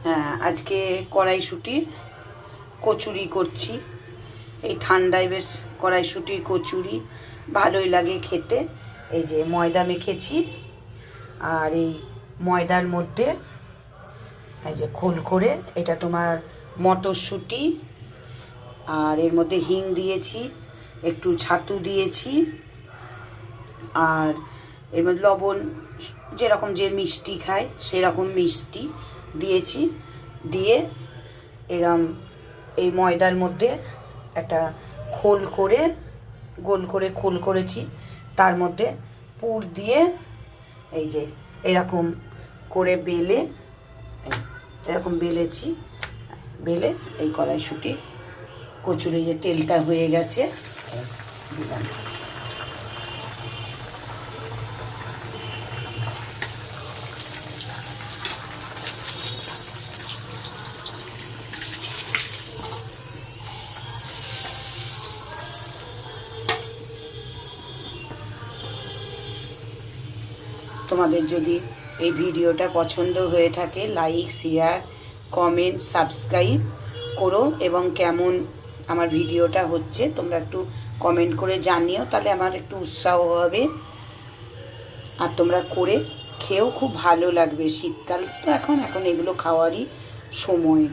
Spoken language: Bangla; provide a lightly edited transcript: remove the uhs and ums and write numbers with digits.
হ্যাঁ, আজকে কড়াইশুঁটি কচুরি করছি। এই ঠান্ডায় বেশ কড়াইশুঁটি কচুরি ভালোই লাগে খেতে। এই যে ময়দা মেখেছি, আর এই ময়দার মধ্যে এই যে খোল করে, এটা তোমার মটরশুঁটি, আর এর মধ্যে হিং দিয়েছি, একটু ছাতু দিয়েছি, আর এর মধ্যে লবণ, যেরকম যে মিষ্টি খায় সেরকম মিষ্টি দিয়েছি। দিয়ে এরম এই ময়দার মধ্যে একটা খোল করে, গোল করে খোল করেছি, তার মধ্যে পুর দিয়ে এই যে এরকম করে বেলে, এরকম বেলেছি, বেলে এই কড়াইশুঁটি কচুরি যে তেলটা হয়ে গেছে দিলাম। তোমাদের যদি এই ভিডিওটা পছন্দ হয়ে থাকে, লাইক, শেয়ার, কমেন্ট, সাবস্ক্রাইব করো, এবং কেমন আমার ভিডিওটা হচ্ছে তোমরা একটু কমেন্ট করে জানিও, তাহলে আমার একটু উৎসাহ হবে। আর তোমরা করে খেয়েও খুব ভালো লাগবে। শীতকাল তো এখন এগুলো খাওয়ারই সময়।